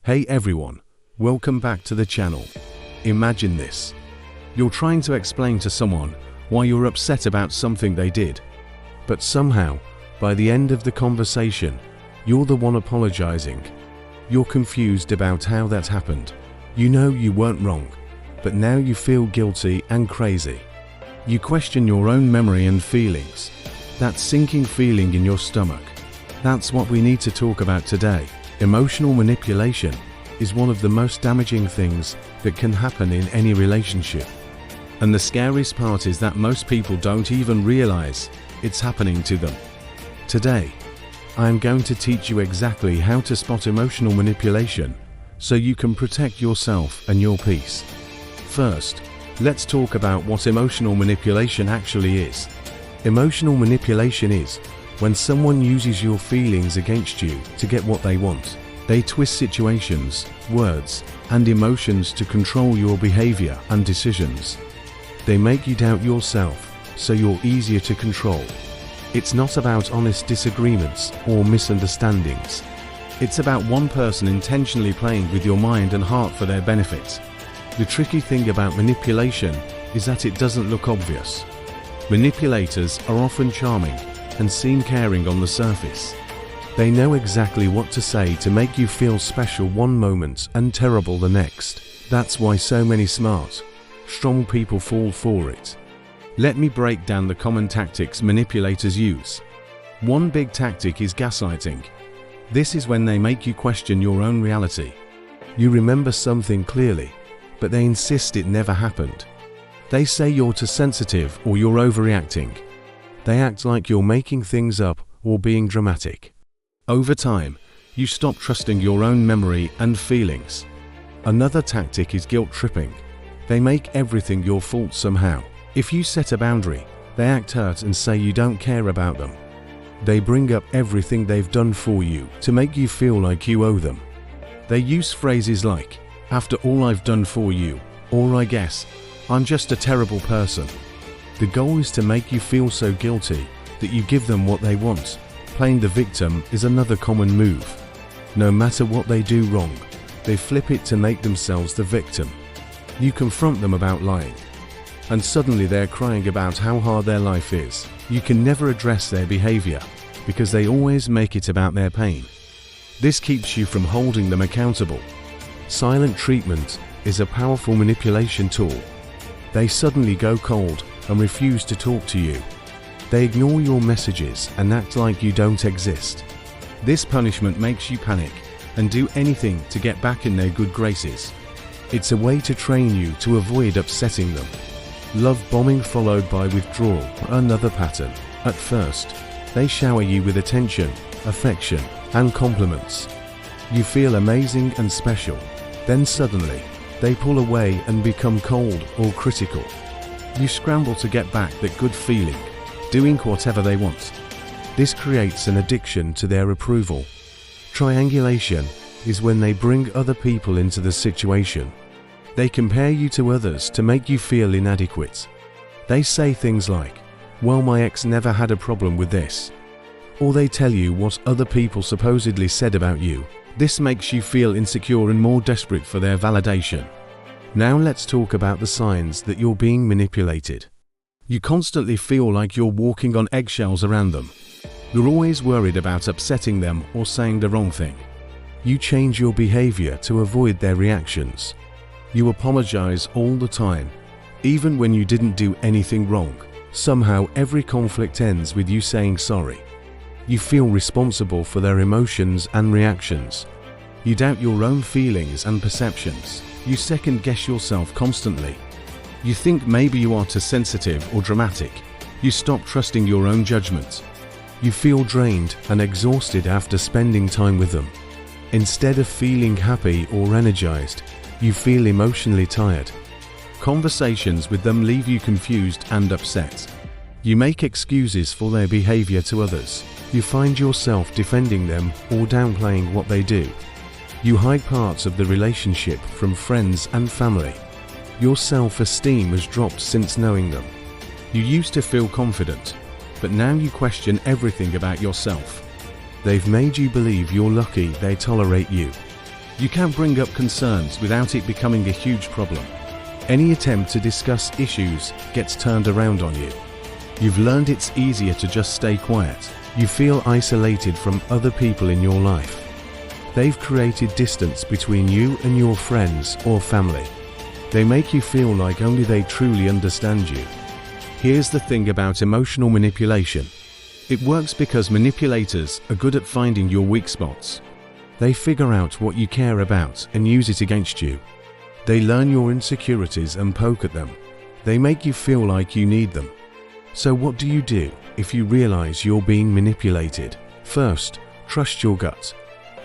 Hey everyone, welcome back to the channel. Imagine this. You're trying to explain to someone why you're upset about something they did. But somehow, by the end of the conversation, you're the one apologizing. You're confused about how that happened. You know you weren't wrong, but now you feel guilty and crazy. You question your own memory and feelings. That sinking feeling in your stomach. That's what we need to talk about today. Emotional manipulation is one of the most damaging things that can happen in any relationship. And the scariest part is that most people don't even realize it's happening to them. Today, I am going to teach you exactly how to spot emotional manipulation so you can protect yourself and your peace. First, let's talk about what emotional manipulation actually is. Emotional manipulation is when someone uses your feelings against you to get what they want. They twist situations, words, and emotions to control your behavior and decisions. They make you doubt yourself, so you're easier to control. It's not about honest disagreements or misunderstandings. It's about one person intentionally playing with your mind and heart for their benefit. The tricky thing about manipulation is that it doesn't look obvious. Manipulators are often charming and seem caring on the surface. They know exactly what to say to make you feel special one moment and terrible the next. That's why so many smart, strong people fall for it. Let me break down the common tactics manipulators use. One big tactic is gaslighting. This is when they make you question your own reality. You remember something clearly, but they insist it never happened. They say you're too sensitive or you're overreacting. They act like you're making things up or being dramatic. Over time, you stop trusting your own memory and feelings. Another tactic is guilt tripping. They make everything your fault somehow. If you set a boundary, they act hurt and say you don't care about them. They bring up everything they've done for you to make you feel like you owe them. They use phrases like, "After all I've done for you," or "I guess I'm just a terrible person." The goal is to make you feel so guilty that you give them what they want. Playing the victim is another common move. No matter what they do wrong, they flip it to make themselves the victim. You confront them about lying, and suddenly they're crying about how hard their life is. You can never address their behavior because they always make it about their pain. This keeps you from holding them accountable. Silent treatment is a powerful manipulation tool. They suddenly go cold and refuse to talk to you. They ignore your messages and act like you don't exist. This punishment makes you panic and do anything to get back in their good graces. It's a way to train you to avoid upsetting them. Love bombing followed by withdrawal, another pattern. At first, they shower you with attention, affection, and compliments. You feel amazing and special. Then suddenly, they pull away and become cold or critical. You scramble to get back that good feeling, doing whatever they want. This creates an addiction to their approval. Triangulation is when they bring other people into the situation. They compare you to others to make you feel inadequate. They say things like, "Well, my ex never had a problem with this." Or they tell you what other people supposedly said about you. This makes you feel insecure and more desperate for their validation. Now let's talk about the signs that you're being manipulated. You constantly feel like you're walking on eggshells around them. You're always worried about upsetting them or saying the wrong thing. You change your behavior to avoid their reactions. You apologize all the time, even when you didn't do anything wrong. Somehow every conflict ends with you saying sorry. You feel responsible for their emotions and reactions. You doubt your own feelings and perceptions. You second-guess yourself constantly. You think maybe you are too sensitive or dramatic. You stop trusting your own judgment. You feel drained and exhausted after spending time with them. Instead of feeling happy or energized, you feel emotionally tired. Conversations with them leave you confused and upset. You make excuses for their behavior to others. You find yourself defending them or downplaying what they do. You hide parts of the relationship from friends and family. Your self-esteem has dropped since knowing them. You used to feel confident, but now you question everything about yourself. They've made you believe you're lucky they tolerate you. You can't bring up concerns without it becoming a huge problem. Any attempt to discuss issues gets turned around on you. You've learned it's easier to just stay quiet. You feel isolated from other people in your life. They've created distance between you and your friends or family. They make you feel like only they truly understand you. Here's the thing about emotional manipulation. It works because manipulators are good at finding your weak spots. They figure out what you care about and use it against you. They learn your insecurities and poke at them. They make you feel like you need them. So what do you do if you realize you're being manipulated? First, trust your gut.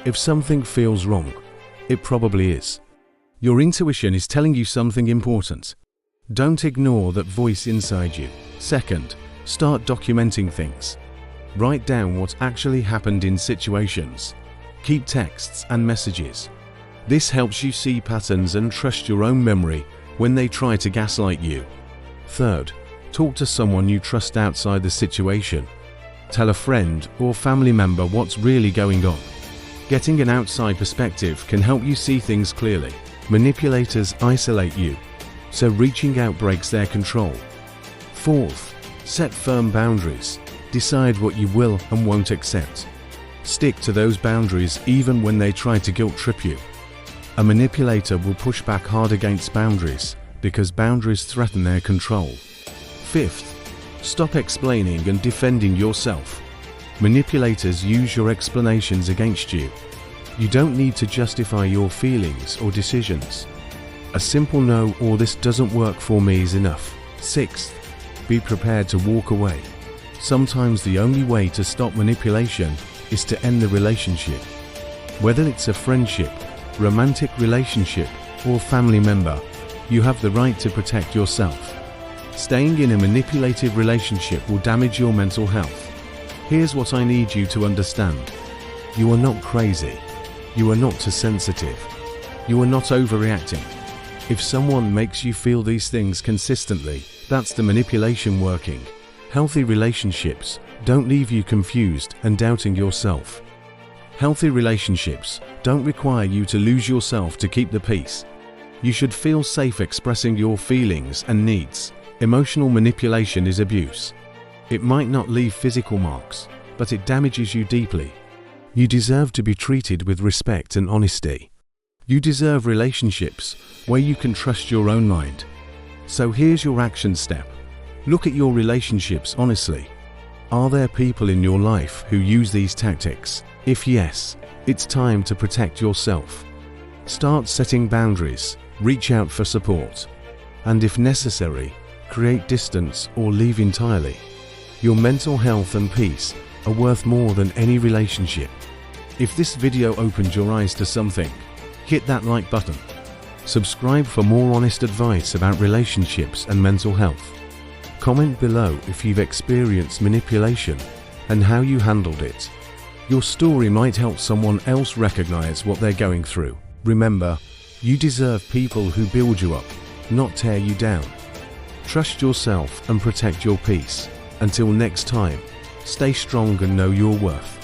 If something feels wrong, it probably is. Your intuition is telling you something important. Don't ignore that voice inside you. Second, start documenting things. Write down what actually happened in situations. Keep texts and messages. This helps you see patterns and trust your own memory when they try to gaslight you. Third, talk to someone you trust outside the situation. Tell a friend or family member what's really going on. Getting an outside perspective can help you see things clearly. Manipulators isolate you, so reaching out breaks their control. Fourth, set firm boundaries. Decide what you will and won't accept. Stick to those boundaries even when they try to guilt trip you. A manipulator will push back hard against boundaries because boundaries threaten their control. Fifth, stop explaining and defending yourself. Manipulators use your explanations against you. You don't need to justify your feelings or decisions. A simple no or this doesn't work for me is enough. Sixth, be prepared to walk away. Sometimes the only way to stop manipulation is to end the relationship. Whether it's a friendship, romantic relationship, or family member, you have the right to protect yourself. Staying in a manipulative relationship will damage your mental health. Here's what I need you to understand. You are not crazy. You are not too sensitive. You are not overreacting. If someone makes you feel these things consistently, that's the manipulation working. Healthy relationships don't leave you confused and doubting yourself. Healthy relationships don't require you to lose yourself to keep the peace. You should feel safe expressing your feelings and needs. Emotional manipulation is abuse. It might not leave physical marks, but it damages you deeply. You deserve to be treated with respect and honesty. You deserve relationships where you can trust your own mind. So here's your action step. Look at your relationships honestly. Are there people in your life who use these tactics? If yes, it's time to protect yourself. Start setting boundaries, reach out for support, and if necessary, create distance or leave entirely. Your mental health and peace are worth more than any relationship. If this video opened your eyes to something, hit that like button. Subscribe for more honest advice about relationships and mental health. Comment below if you've experienced manipulation and how you handled it. Your story might help someone else recognize what they're going through. Remember, you deserve people who build you up, not tear you down. Trust yourself and protect your peace. Until next time, stay strong and know your worth.